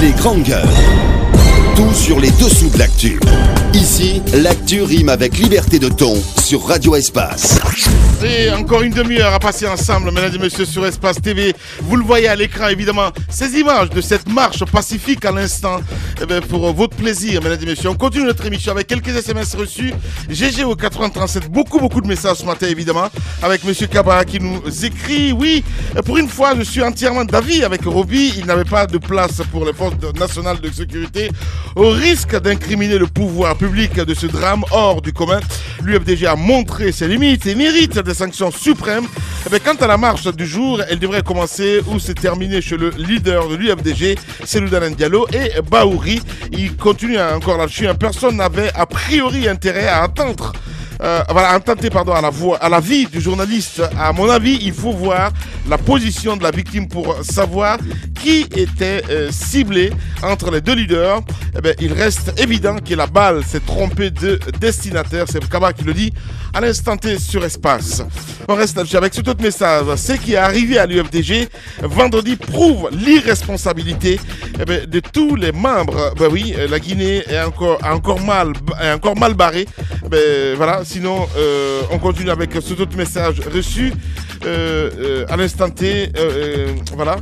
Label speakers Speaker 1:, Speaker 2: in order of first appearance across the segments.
Speaker 1: Les grandes gueules. Tout sur les dessous de l'actu. Ici, l'actu rime avec liberté de ton sur Radio Espace.
Speaker 2: Et encore une demi-heure à passer ensemble, mesdames et messieurs, sur Espace TV. Vous le voyez à l'écran, évidemment, ces images de cette marche pacifique à l'instant. Pour votre plaisir, mesdames et messieurs. On continue notre émission avec quelques SMS reçus. GG au 8037, beaucoup de messages ce matin, évidemment, avec monsieur Kaba qui nous écrit. Oui, pour une fois, je suis entièrement d'avis avec Roby. Il n'avait pas de place pour les forces nationales de sécurité. Au risque d'incriminer le pouvoir public de ce drame hors du commun, l'UFDG a montré ses limites et mérite des sanctions suprêmes. Quant à la marche du jour, elle devrait commencer ou se terminer chez le leader de l'UFDG, Cellou Dalein Diallo et Bahouri. Il continue encore là-dessus. Personne n'avait a priori intérêt à attendre. Attenter à la vie du journaliste. À mon avis, il faut voir la position de la victime pour savoir qui était ciblé entre les deux leaders. Il reste évident que la balle s'est trompée de destinataire. C'est Kaba qui le dit à l'instant T sur Espace. On reste là-dessus avec ce autre message. Ce qui est arrivé à l'UFDG vendredi prouve l'irresponsabilité de tous les membres. Oui, la Guinée est encore mal barrée. Voilà. Sinon, on continue avec ce autre message reçu à l'instant T. Voilà.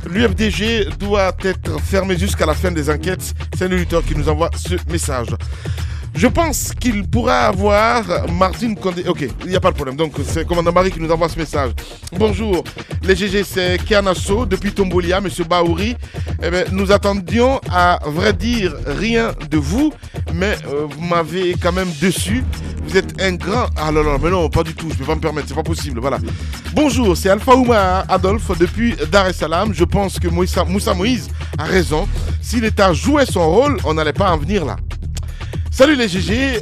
Speaker 2: L'UFDG doit être fermé jusqu'à la fin des enquêtes. C'est un auditeur qui nous envoie ce message. Je pense qu'il pourra avoir Martine Condé. Ok, il n'y a pas de problème. Donc, c'est commandant Marie qui nous envoie ce message. Bonjour, les GG, c'est Kianasso depuis Tombolia, monsieur Bahouri. Nous attendions, à vrai dire, rien de vous, mais vous m'avez quand même déçu. Vous êtes un grand... Ah là là, mais non, pas du tout, je ne peux pas me permettre, c'est pas possible, voilà. Bonjour, c'est Alpha Ouma Adolphe depuis Dar es Salaam. Je pense que Moussa Moïse a raison. Si l'État jouait son rôle, on n'allait pas en venir là. Salut les GG,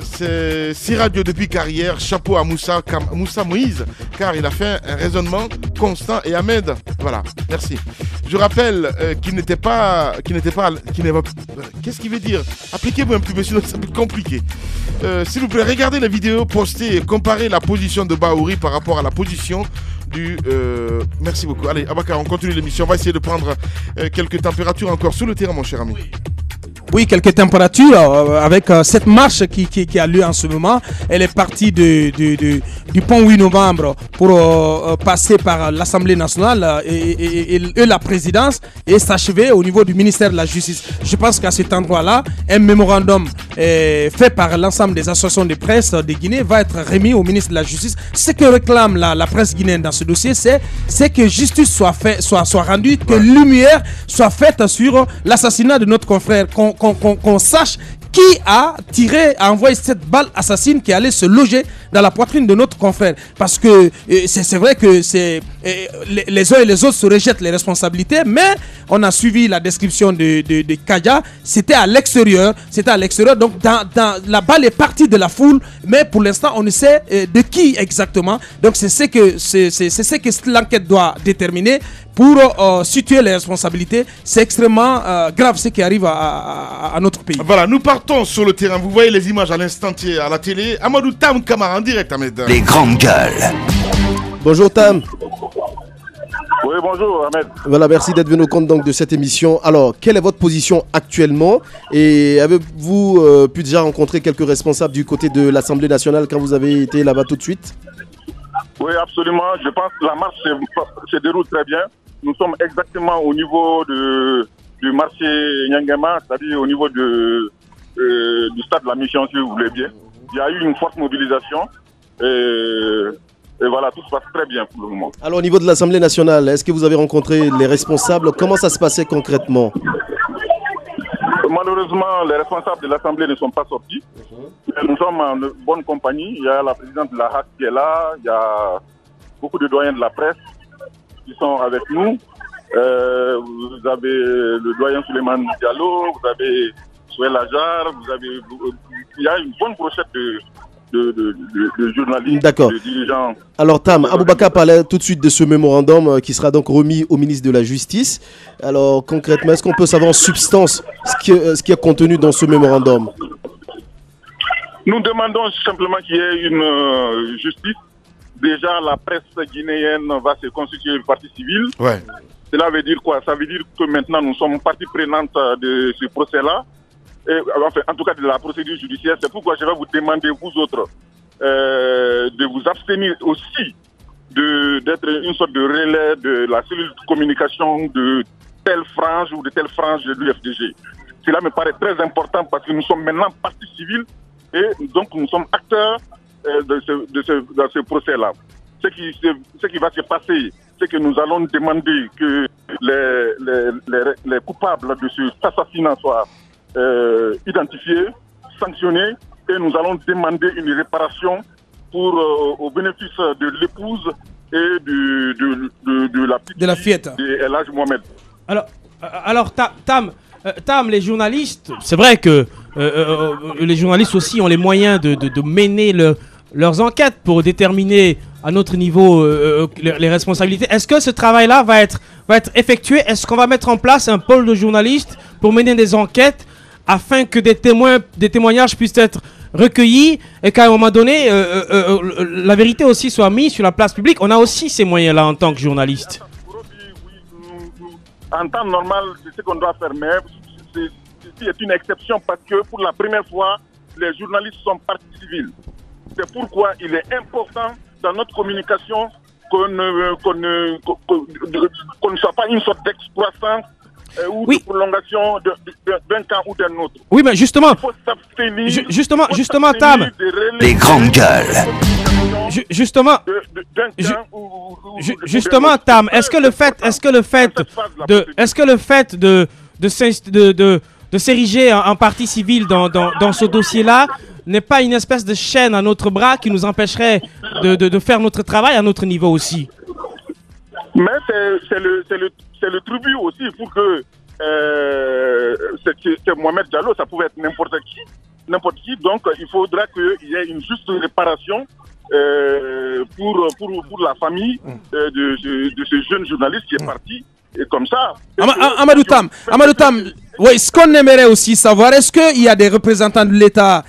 Speaker 2: c'est Siradio depuis Carrière. Chapeau à Moussa Moïse, car il a fait un raisonnement constant et Ahmed. Voilà, merci. Je rappelle qu'il n'était pas... Qu'est-ce qu'il veut dire? Appliquez-vous un petit peu, sinon c'est plus compliqué. S'il vous plaît, regardez la vidéo postée et comparez la position de Bahouri par rapport à la position du... Merci beaucoup. Allez, Abaka, on continue l'émission. On va essayer de prendre quelques températures encore sur le terrain, mon cher ami.
Speaker 3: Oui, quelques températures avec cette marche qui a lieu en ce moment. Elle est partie du pont 8 novembre pour passer par l'Assemblée nationale et la présidence et s'achever au niveau du ministère de la Justice. Je pense qu'à cet endroit-là, un mémorandum fait par l'ensemble des associations de presse de Guinée va être remis au ministre de la Justice. Ce que réclame la presse guinéenne dans ce dossier, c'est que justice soit rendue, que lumière soit faite sur l'assassinat de notre confrère, qu'on sache qui a envoyé cette balle assassine qui allait se loger dans la poitrine de notre confrère. Parce que c'est vrai que les uns et les autres se rejettent les responsabilités, mais on a suivi la description de Kaya. C'était à l'extérieur, donc la balle est partie de la foule, mais pour l'instant on ne sait de qui exactement. Donc c'est ce que l'enquête doit déterminer pour situer les responsabilités. C'est extrêmement grave ce qui arrive à notre pays.
Speaker 2: Voilà, nous partons sur le terrain. Vous voyez les images à l'instant à la télé. Amadou Tam Kamara en direct, Ahmed.
Speaker 1: Les grandes gueules.
Speaker 4: Bonjour Tam.
Speaker 5: Oui, bonjour Ahmed.
Speaker 4: Voilà, merci d'être venu au compte donc de cette émission. Alors, quelle est votre position actuellement? Et avez-vous pu déjà rencontrer quelques responsables du côté de l'Assemblée nationale quand vous avez été là-bas tout de suite?
Speaker 5: Oui, absolument. Je pense que la marche se déroule très bien. Nous sommes exactement au niveau du marché Nyangema, c'est-à-dire au niveau du stade de la mission, si vous voulez bien. Il y a eu une forte mobilisation et voilà, tout se passe très bien pour le moment.
Speaker 4: Alors au niveau de l'Assemblée nationale, est-ce que vous avez rencontré les responsables? Comment ça se passait concrètement?
Speaker 5: Malheureusement, les responsables de l'Assemblée ne sont pas sortis. Nous sommes en bonne compagnie. Il y a la présidente de la HAC qui est là. Il y a beaucoup de doyens de la presse qui sont avec nous. Vous avez le doyen Souleymane Diallo, vous avez Souel Ajar, il y a une bonne brochette de journalistes, de dirigeants.
Speaker 4: Alors Tam, Aboubaka parlait tout de suite de ce mémorandum qui sera donc remis au ministre de la Justice. Alors concrètement, est-ce qu'on peut savoir en substance ce qui est contenu dans ce mémorandum?
Speaker 5: Nous demandons simplement qu'il y ait une justice. Déjà, la presse guinéenne va se constituer une partie civile.
Speaker 2: Ouais.
Speaker 5: Cela veut dire quoi? Ça veut dire que maintenant nous sommes partie prenante de ce procès-là, enfin, en tout cas de la procédure judiciaire. C'est pourquoi je vais vous demander, vous autres, de vous abstenir aussi d'être une sorte de relais de la cellule de communication de telle frange ou de telle frange de l'UFDG. Cela me paraît très important parce que nous sommes maintenant partie civile et donc nous sommes acteurs de ce procès-là. Ce qui va se passer, c'est que nous allons demander que les coupables de cet assassinat soient identifiés, sanctionnés, et nous allons demander une réparation au bénéfice de l'épouse et de la fillette de El Hadj Mohamed.
Speaker 6: Alors Tam, les journalistes, c'est vrai que les journalistes aussi ont les moyens de mener leurs enquêtes pour déterminer à notre niveau les responsabilités. Est-ce que ce travail-là va être effectué? Est-ce qu'on va mettre en place un pôle de journalistes pour mener des enquêtes afin que des témoignages puissent être recueillis et qu'à un moment donné, la vérité aussi soit mise sur la place publique? On a aussi ces moyens-là en tant que journaliste.
Speaker 5: En temps normal, c'est ce qu'on doit faire, mais c'est une exception parce que pour la première fois, les journalistes sont partie civile. C'est pourquoi il est important dans notre communication qu'on ne soit pas une sorte d'exploitation ou de prolongation d'un camp ou d'un autre.
Speaker 6: Oui, mais justement,
Speaker 5: il faut s'abstenir,
Speaker 6: justement, Tam,
Speaker 1: les grandes gueules.
Speaker 6: Justement, Tam, est-ce que le fait de s'ériger en partie civile dans ce dossier-là n'est pas une espèce de chaîne à notre bras qui nous empêcherait de faire notre travail à notre niveau aussi?
Speaker 5: Mais c'est le tribut aussi pour que c'est Mohamed Diallo, ça pouvait être n'importe qui. Donc il faudra qu'il y ait une juste réparation pour la famille de ce jeune journaliste qui est parti. Et comme ça...
Speaker 3: Amadou Tam, oui, ce qu'on aimerait aussi savoir, est-ce qu'il y a des représentants de l'État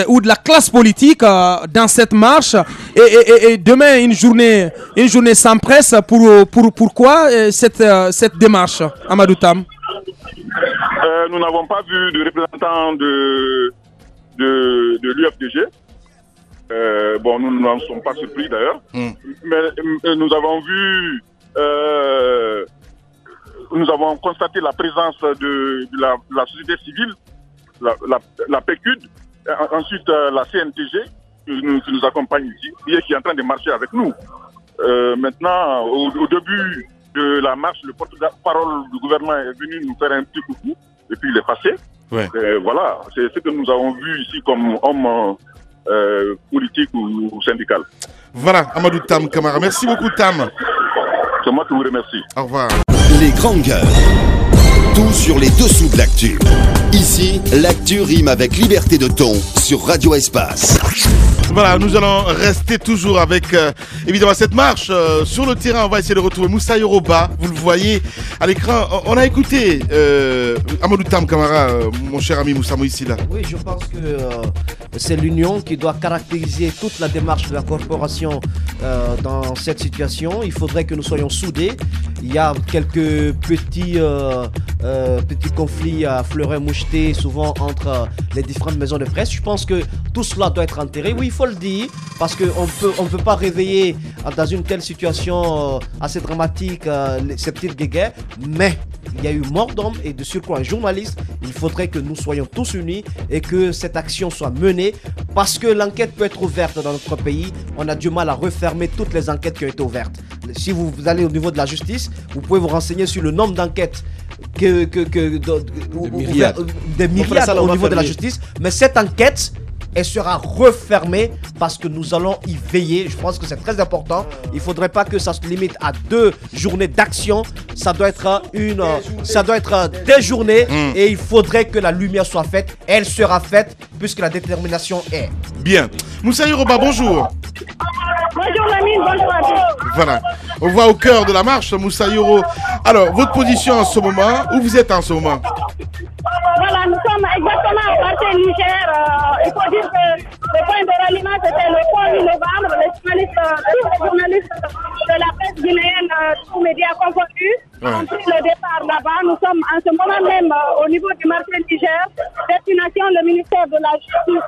Speaker 3: ou de la classe politique dans cette marche et demain une journée sans presse pourquoi cette démarche, Amadou Tam?
Speaker 5: Nous n'avons pas vu de représentants de l'UFDG. Bon, nous n'en sommes pas surpris d'ailleurs. Mais nous avons vu... nous avons constaté la présence de la société civile, la PECUD, ensuite la CNTG, qui nous accompagne ici, et qui est en train de marcher avec nous. Maintenant, au début de la marche, le porte-parole du gouvernement est venu nous faire un petit coucou, et puis il est passé. Ouais. Voilà, c'est ce que nous avons vu ici comme homme politique ou syndical.
Speaker 2: Voilà, Amadou Tam Camara. Merci beaucoup, Tam.
Speaker 5: C'est moi qui vous remercie.
Speaker 2: Au revoir.
Speaker 1: Les grandes gueules. Tout sur les dessous de l'actu. Ici, l'actu rime avec liberté de ton sur Radio Espace.
Speaker 2: Voilà, nous allons rester toujours avec évidemment cette marche sur le terrain. On va essayer de retrouver Moussa Yoroba. Vous le voyez à l'écran. On a écouté Amadou Tam Camara, mon cher ami Moussa Moïsila.
Speaker 7: Oui, je pense que c'est l'union qui doit caractériser toute la démarche de la corporation dans cette situation. Il faudrait que nous soyons soudés. Il y a quelques petits conflits à fleuret moucheté souvent entre les différentes maisons de presse. Je pense que tout cela doit être enterré. Oui, il faut le dire, parce qu'on ne peut pas réveiller dans une telle situation assez dramatique ces petites guéguerres, mais il y a eu mort d'homme et de surcroît un journaliste. Il faudrait que nous soyons tous unis et que cette action soit menée, parce que l'enquête peut être ouverte dans notre pays. On a du mal à refermer toutes les enquêtes qui ont été ouvertes. Si vous allez au niveau de la justice, vous pouvez vous renseigner sur le nombre d'enquêtes des myriades au niveau de la justice, mais cette enquête, elle sera refermée parce que nous allons y veiller. Je pense que c'est très important. Il ne faudrait pas que ça se limite à 2 journées d'action. Ça doit être des journées et il faudrait que la lumière soit faite. Elle sera faite puisque la détermination est.
Speaker 2: Bien. Moussa Yoroba, bonjour.
Speaker 8: Bonjour Lamine, bonjour à tous.
Speaker 2: Voilà. On voit au cœur de la marche, Moussa Yoro. Alors, votre position en ce moment, où vous êtes en ce moment?
Speaker 8: Voilà, nous sommes exactement au marché Niger. Il faut dire que le point de ralliement, c'était le 1er novembre. Tous les journalistes de la presse guinéenne, tous médias confondus, ont pris le départ là-bas. Nous sommes en ce moment même au niveau du marché Niger, destination le ministère de la Justice.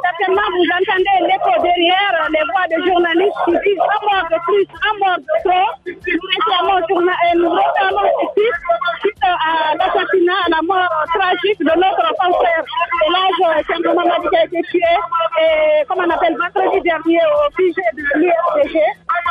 Speaker 8: Certainement, vous entendez l'écho derrière, les voix des journalistes qui disent un mort de plus, un mort de trop. Nous réclamons justice suite à l'assassinat, à la mort tragique de notre confrère Elhadj Thiambo Mamadi qui a été tué, et, comme on appelle, vendredi dernier au QG de l'URDG.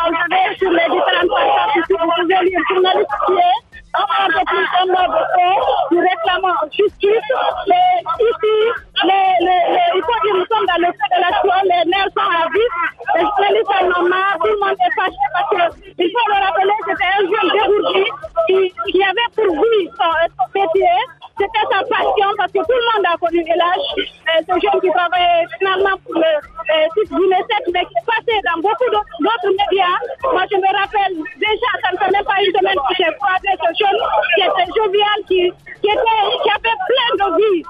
Speaker 8: Vous avez sur les différentes plateformes, si vous pouvez lire journaliste tué, un mort de plus, un mort de trop. Nous réclamons justice. Mais ici, il faut dire nous sommes dans le feu de l'action, les nerfs sont à vif, les journalistes en ont marre, tout le monde est fâché parce qu'il faut le rappeler, c'était un jeune dégourdi qui avait pour but son métier. C'était sa passion parce que tout le monde a connu Elhadj. Ce jeune qui travaillait finalement pour le site Guinée-7, mais qui est passé dans beaucoup d'autres médias. Moi, je me rappelle déjà, ça ne fait même pas une semaine que j'ai croisé ce jeune qui était jovial, qui avait plein de vie,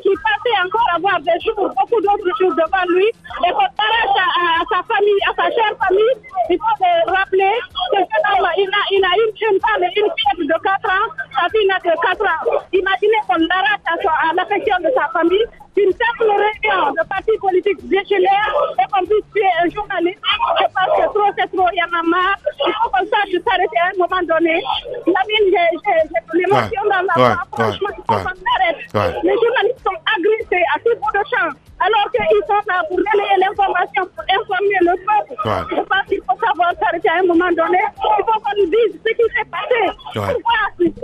Speaker 8: qui passait encore à avoir des jours, beaucoup d'autres jours devant lui. Et qu'on s'arrache à sa famille, à sa chère famille, il faut se rappeler que ce homme, il a une jeune femme et une fille de 4 ans, sa fille n'a que 4 ans. Imaginez qu'on l'arrache à l'affection de sa famille, une simple réunion de partis politiques déchirés et qu'on puisse tuer un journaliste. Je pense que trop c'est trop, il y en a marre. Il faut qu'on sache s'arrêter à un moment donné. Lamine, j'ai de l'émotion dans la voix. Franchement, il faut qu'on arrête. Les journalistes sont agressés à tout bout de champ, alors qu'ils sont là pour relayer l'information, pour informer le peuple. Je pense qu'il faut savoir s'arrêter à un moment donné. Il faut qu'on nous dise ce qui s'est passé. Pourquoi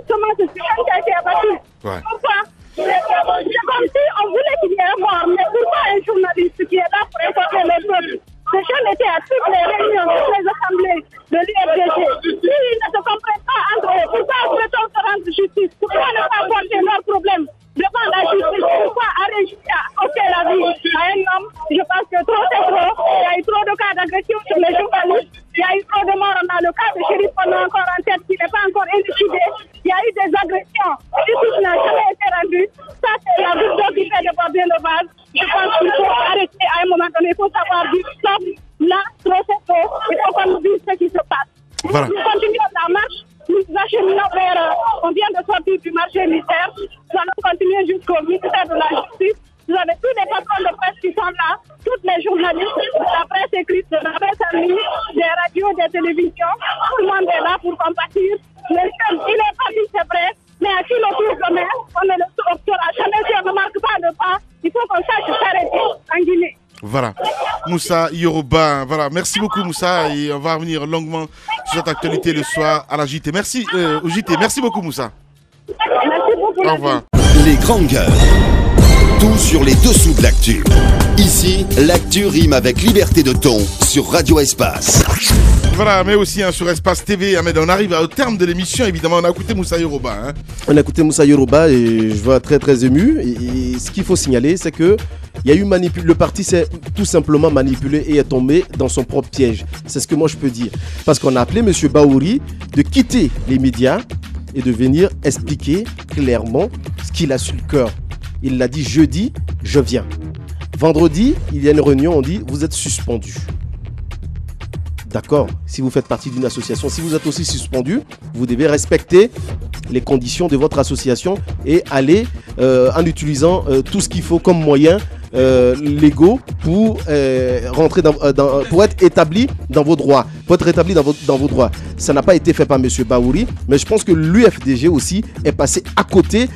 Speaker 8: comment ce sujet qui a été abattu? Pourquoi? C'est comme si on voulait qu'il y ait un mort, mais pourquoi un journaliste qui est là pour informer le peuple? Ce jeune était à toutes les réunions, toutes les assemblées de l'URDG. S'ils ne se comprennent pas entre eux, pourquoi peut-on se rendre justice? Pourquoi ne pas porter leurs problèmes devant la justice? Pourquoi arrêter à ôter la vie à un homme? Je pense que trop c'est trop. Il y a eu trop de cas d'agression sur les journalistes. Il y a eu trop de morts. On a le cas de Chérif qu'on a encore en tête qui n'est pas encore élucidé. Il y a eu des agressions. Justice n'a jamais été rendue. Ça, c'est la vidéo qui fait déborder le vase. Je pense qu'il faut arrêter à un moment donné. Il faut savoir dire stop. Là, trop c'est trop. Il faut qu'on nous dise ce qui se passe. Voilà. Nous continuons la marche. Nous acheminons vers. On vient de sortir du marché militaire. Nous allons continuer jusqu'au ministère de la Justice. Vous avez tous les patrons de presse qui sont là, toutes les journalistes, la presse écrite, la presse en ligne, des radios, des télévisions. Tout le monde est là pour compatir. Le seul, il est parti, c'est vrai, mais à qui le tour demain, on ne le saura jamais si on ne marque pas de pas. Il faut qu'on sache s'arrêter en Guinée.
Speaker 2: Voilà, Moussa Yoruba, voilà, merci beaucoup Moussa, et on va revenir longuement sur cette actualité le soir à la JT. Merci au JT, merci beaucoup Moussa.
Speaker 8: Merci beaucoup.
Speaker 2: Au revoir.
Speaker 1: Les grands gueules. Tout sur les dessous de l'actu. Ici, l'actu rime avec liberté de ton sur Radio Espace.
Speaker 2: Voilà, mais aussi sur Espace TV, Ahmed, on arrive au terme de l'émission, évidemment, on a écouté Moussa Yoruba.
Speaker 4: On a écouté Moussa Yoruba et je vois très très ému. Et ce qu'il faut signaler, c'est que il y a eu le parti s'est tout simplement manipulé et est tombé dans son propre piège. C'est ce que moi je peux dire. Parce qu'on a appelé M. Bahouri de quitter les médias et de venir expliquer clairement ce qu'il a sur le cœur. Il l'a dit jeudi, je viens. Vendredi, il y a une réunion, on dit, vous êtes suspendu. D'accord, si vous faites partie d'une association, si vous êtes aussi suspendu, vous devez respecter les conditions de votre association et aller en utilisant tout ce qu'il faut comme moyens légaux pour rentrer pour être établi dans vos droits. Pour être rétabli dans vos droits. Ça n'a pas été fait par M. Bahouri, mais je pense que l'UFDG aussi est passé à côté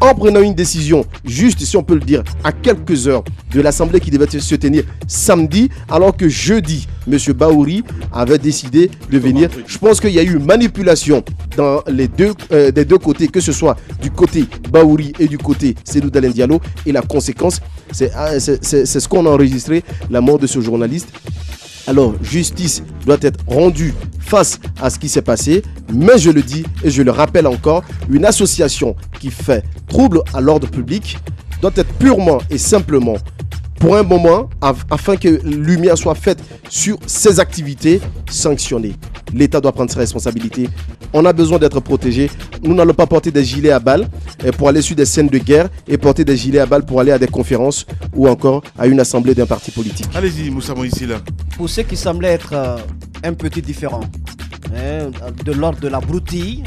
Speaker 4: en prenant une décision, juste si on peut le dire, à quelques heures de l'Assemblée qui devait se tenir samedi, alors que jeudi, M. Bahouri avait décidé de venir. Je pense qu'il y a eu manipulation dans des deux côtés, que ce soit du côté Bahouri et du côté Cellou Dalein Diallo, et la conséquence, c'est ce qu'on a enregistré, la mort de ce journaliste. Alors, justice doit être rendue face à ce qui s'est passé, mais je le dis et je le rappelle encore, une association qui fait trouble à l'ordre public doit être purement et simplement pour un moment, afin que lumière soit faite sur ces activités sanctionnées. L'État doit prendre ses responsabilités. On a besoin d'être protégé. Nous n'allons pas porter des gilets à balles pour aller sur des scènes de guerre et porter des gilets à balles pour aller à des conférences ou encore à une assemblée d'un parti politique.
Speaker 2: Allez-y, Moussa Moïse, là.
Speaker 7: Pour ce qui semblait être un petit différent, de l'ordre de la broutille,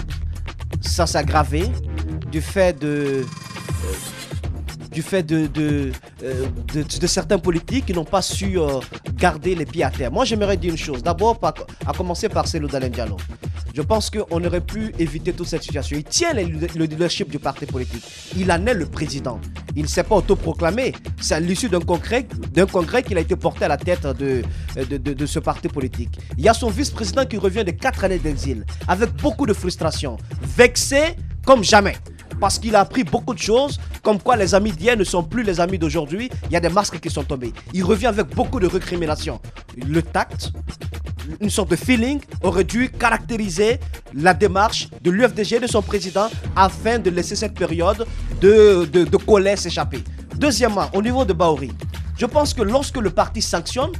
Speaker 7: ça s'est aggravé du fait de certains politiques qui n'ont pas su garder les pieds à terre. Moi, j'aimerais dire une chose. D'abord, à commencer par Cellou Dalein Diallo. Je pense qu'on aurait pu éviter toute cette situation. Il tient le leadership du parti politique. Il en est le président. Il ne s'est pas autoproclamé. C'est à l'issue d'un congrès qu'il a été porté à la tête de ce parti politique. Il y a son vice-président qui revient de 4 années d'exil, avec beaucoup de frustration, vexé comme jamais. Parce qu'il a appris beaucoup de choses, comme quoi les amis d'hier ne sont plus les amis d'aujourd'hui. Il y a des masques qui sont tombés. Il revient avec beaucoup de récriminations. Le tact, une sorte de feeling aurait dû caractériser la démarche de l'UFDG, de son président, afin de laisser cette période de colère s'échapper. Deuxièmement, au niveau de Bahouri, je pense que lorsque le parti sanctionne,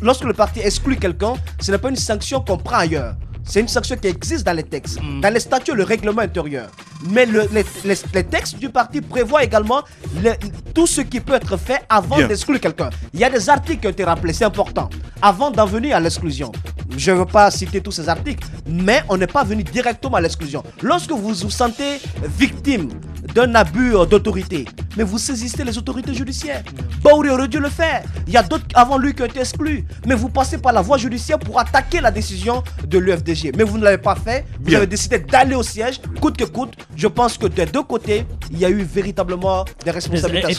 Speaker 7: lorsque le parti exclut quelqu'un, ce n'est pas une sanction qu'on prend ailleurs. C'est une sanction qui existe dans les textes, dans les statuts, le règlement intérieur. Mais les textes du parti prévoient également tout ce qui peut être fait avant d'exclure quelqu'un. Il y a des articles qui ont été rappelés, c'est important, avant d'en venir à l'exclusion. Je ne veux pas citer tous ces articles, mais on n'est pas venu directement à l'exclusion. Lorsque vous vous sentez victime d'un abus d'autorité, mais vous saisissez les autorités judiciaires. Bahouri aurait dû le faire. Il y a d'autres avant lui qui ont été exclus. Mais vous passez par la voie judiciaire pour attaquer la décision de l'UFDG. Mais vous ne l'avez pas fait. Vous avez décidé d'aller au siège, coûte que coûte. Je pense que des deux côtés, il y a eu véritablement des responsabilités.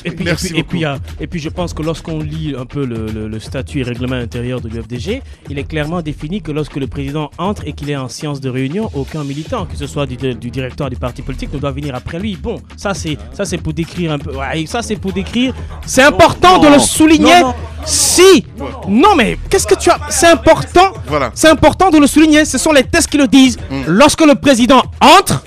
Speaker 6: Et puis je pense que lorsqu'on lit un peu le statut et règlement intérieur de l'UFDG, il est clairement défini que lorsque le président entre et qu'il est en séance de réunion, aucun militant, que ce soit du directeur du parti politique, ne doit venir après lui. Bon, ça c'est pour décrire un peu. Ouais, ça c'est pour décrire. C'est important de le souligner. Si. Non mais qu'est-ce que tu as? C'est important.
Speaker 2: Voilà.
Speaker 6: C'est important de le souligner. Ce sont les textes qui le disent. Lorsque le président entre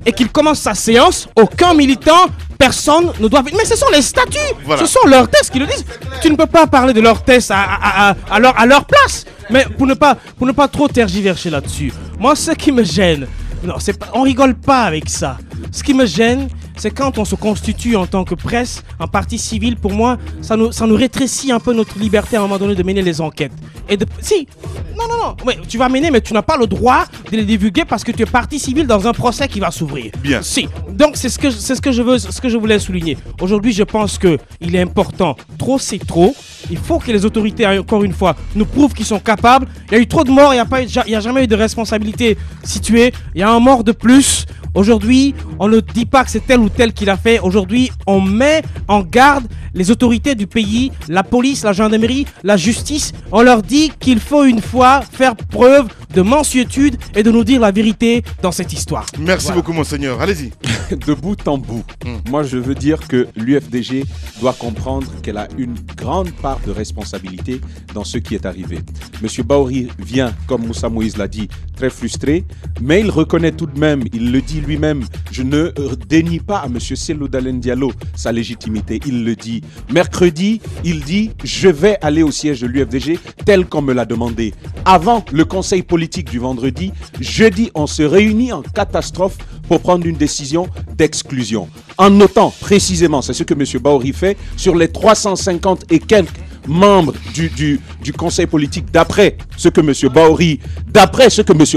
Speaker 6: et qu'il commence sa séance, aucun militant, personne ne doit venir. Mais ce sont les statuts. Voilà. Ce sont leurs textes qui le disent. Tu ne peux pas parler de leurs textes à leur place. Mais pour ne pas trop tergiverser là-dessus. Moi, ce qui me gêne, non, on rigole pas avec ça. Ce qui me gêne, c'est quand on se constitue en tant que presse, un parti civil. Pour moi, ça nous rétrécit un peu notre liberté à un moment donné de mener les enquêtes. Non. Ouais, tu vas mener, mais tu n'as pas le droit de les divulguer parce que tu es partie civile dans un procès qui va s'ouvrir.
Speaker 2: Bien.
Speaker 6: Si. Donc c'est ce que je voulais souligner. Aujourd'hui, je pense que il est important. Trop, c'est trop. Il faut que les autorités, encore une fois, nous prouvent qu'ils sont capables. Il y a eu trop de morts, il n'y a jamais eu de responsabilité située. Il y a un mort de plus. Aujourd'hui, on ne dit pas que c'est tel ou tel qui l'a fait. Aujourd'hui, on met en garde les autorités du pays, la police, la gendarmerie, la justice. On leur dit qu'il faut une fois faire preuve de mansuétude et de nous dire la vérité dans cette histoire.
Speaker 2: Merci beaucoup, monseigneur. Allez-y.
Speaker 9: De bout en bout, moi je veux dire que l'UFDG doit comprendre qu'elle a une grande part de responsabilité dans ce qui est arrivé. Monsieur Bahouri vient, comme Moussa Moïse l'a dit, très frustré, mais il reconnaît tout de même, il le dit lui-même, je ne dénie pas à monsieur Cellou Dalein Diallo sa légitimité, il le dit. Mercredi, il dit, je vais aller au siège de l'UFDG tel qu'on me l'a demandé. Avant le conseil politique du vendredi, jeudi, on se réunit en catastrophe pour prendre une décision d'exclusion. En notant précisément, c'est ce que M. Bahouri fait, sur les 350 et quelques membres du conseil politique, d'après ce que M.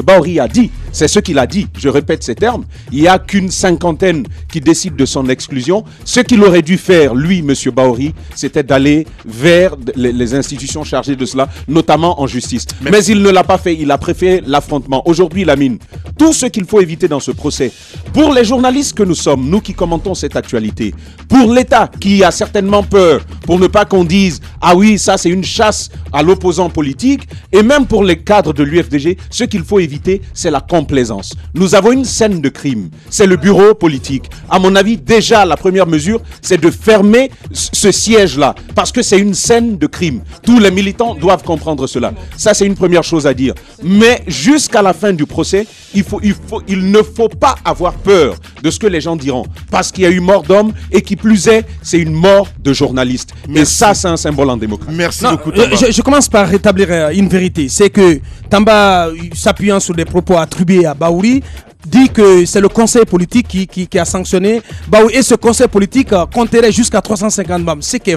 Speaker 9: Bahouri a dit, c'est ce qu'il a dit, je répète ces termes, il n'y a qu'une cinquantaine qui décide de son exclusion. Ce qu'il aurait dû faire, lui, M. Bahouri, c'était d'aller vers les institutions chargées de cela, notamment en justice. Mais il ne l'a pas fait, il a préféré l'affrontement. Aujourd'hui, Lamine, tout ce qu'il faut éviter dans ce procès, pour les journalistes que nous sommes, nous qui commentons cette actualité, pour l'État qui a certainement peur, pour ne pas qu'on dise « Ah oui, ça c'est une chasse à l'opposant politique », et même pour les cadres de l'UFDG, ce qu'il faut éviter, c'est la complaisance. Nous avons une scène de crime, c'est le bureau politique. À mon avis, déjà, la première mesure, c'est de fermer ce siège-là, parce que c'est une scène de crime. Tous les militants doivent comprendre cela. Ça, c'est une première chose à dire. Mais jusqu'à la fin du procès, il ne faut pas avoir peur de ce que les gens diront. Parce qu'il y a eu mort d'homme et qui plus est, c'est une mort de journaliste. Et ça, c'est un symbole en démocratie.
Speaker 2: Merci beaucoup, Tamba.
Speaker 3: Je commence par rétablir une vérité. C'est que Tamba, s'appuyant sur des propos attribués à Bahouri, dit que c'est le conseil politique qui a sanctionné Bahouri. Et ce conseil politique compterait jusqu'à 350 membres. Ce qui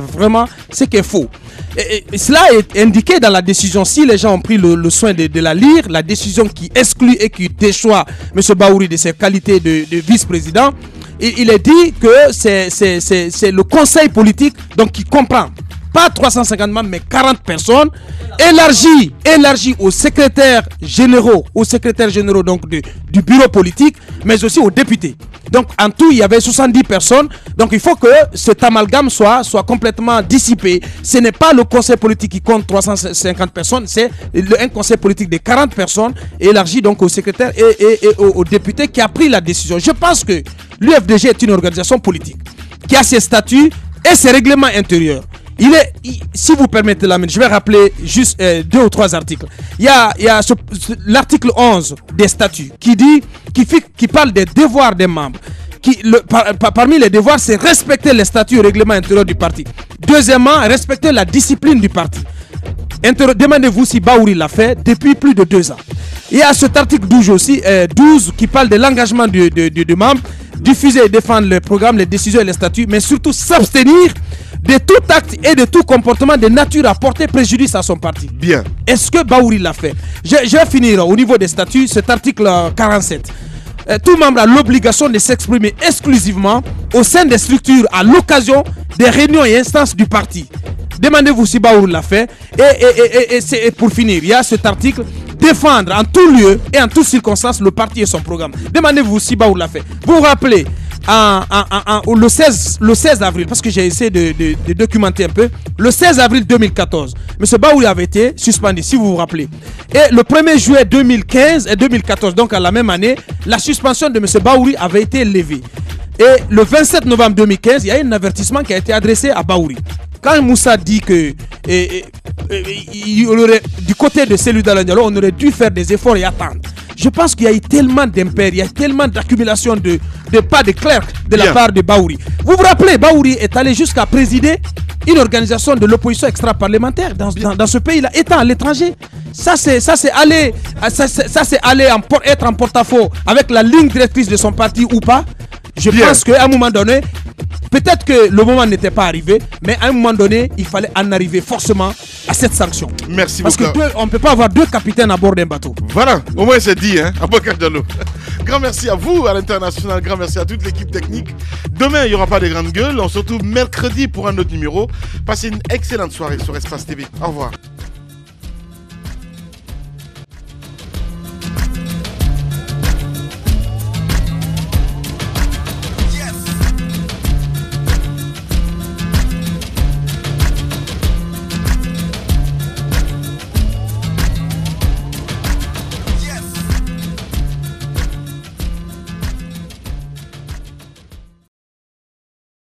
Speaker 3: est faux. Et cela est indiqué dans la décision. Si les gens ont pris le soin de la lire, la décision qui exclut et qui déchoit M. Bahouri de ses qualités de vice-président, il est dit que c'est le conseil politique donc, qui comprend pas 350 membres, mais 40 personnes, élargi aux secrétaires généraux donc du bureau politique, mais aussi aux députés. Donc en tout, il y avait 70 personnes. Donc il faut que cet amalgame soit complètement dissipé. Ce n'est pas le conseil politique qui compte 350 personnes, c'est un conseil politique de 40 personnes, élargi donc aux secrétaires et aux députés qui a pris la décision. Je pense que l'UFDG est une organisation politique qui a ses statuts et ses règlements intérieurs. Si vous permettez la main, je vais rappeler juste 2 ou 3 articles. Il y a l'article 11 des statuts qui parle des devoirs des membres. Parmi les devoirs, c'est respecter les statuts et règlements intérieurs du parti. Deuxièmement, respecter la discipline du parti. Demandez-vous si Bahouri l'a fait depuis plus de 2 ans. Il y a cet article 12 aussi, 12 qui parle de l'engagement du membre, diffuser et défendre le programme, les décisions et les statuts, mais surtout s'abstenir de tout acte et de tout comportement de nature à porter préjudice à son parti.
Speaker 2: Bien.
Speaker 3: Est-ce que Bahouri l'a fait? Je vais finir au niveau des statuts, cet article 47. Tout membre a l'obligation de s'exprimer exclusivement au sein des structures à l'occasion des réunions et instances du parti. Demandez-vous si Bahouri l'a fait. Et pour finir, il y a cet article: défendre en tout lieu et en toutes circonstances le parti et son programme. Demandez-vous si Bahouri l'a fait. Vous vous rappelez, le 16 avril, parce que j'ai essayé de documenter un peu, le 16 avril 2014, M. Bahouri avait été suspendu, si vous vous rappelez. Et le 1er juillet 2015 et 2014, donc à la même année, la suspension de M. Bahouri avait été levée. Et le 27 novembre 2015, il y a un avertissement qui a été adressé à Bahouri. Quand Moussa dit que du côté de Cellou Dalein Diallo, on aurait dû faire des efforts et attendre. Je pense qu'il y a eu tellement d'impairs, il y a tellement d'accumulation de pas de clercs de la part de Bahouri. Vous vous rappelez, Bahouri est allé jusqu'à présider une organisation de l'opposition extra-parlementaire dans ce pays-là, étant à l'étranger. Ça c'est aller être en porte-à-faux avec la ligne directrice de son parti ou pas. Je pense qu'à un moment donné, peut-être que le moment n'était pas arrivé, mais à un moment donné, il fallait en arriver forcément à cette sanction.
Speaker 2: Merci
Speaker 3: beaucoup. Parce qu'on ne peut pas avoir 2 capitaines à bord d'un bateau.
Speaker 2: Voilà, au moins c'est dit, hein, Aboubakar Diallo. Grand merci à vous, à l'international, grand merci à toute l'équipe technique. Demain, il n'y aura pas de grandes gueules, on se retrouve mercredi pour un autre numéro. Passez une excellente soirée sur Espace TV. Au revoir.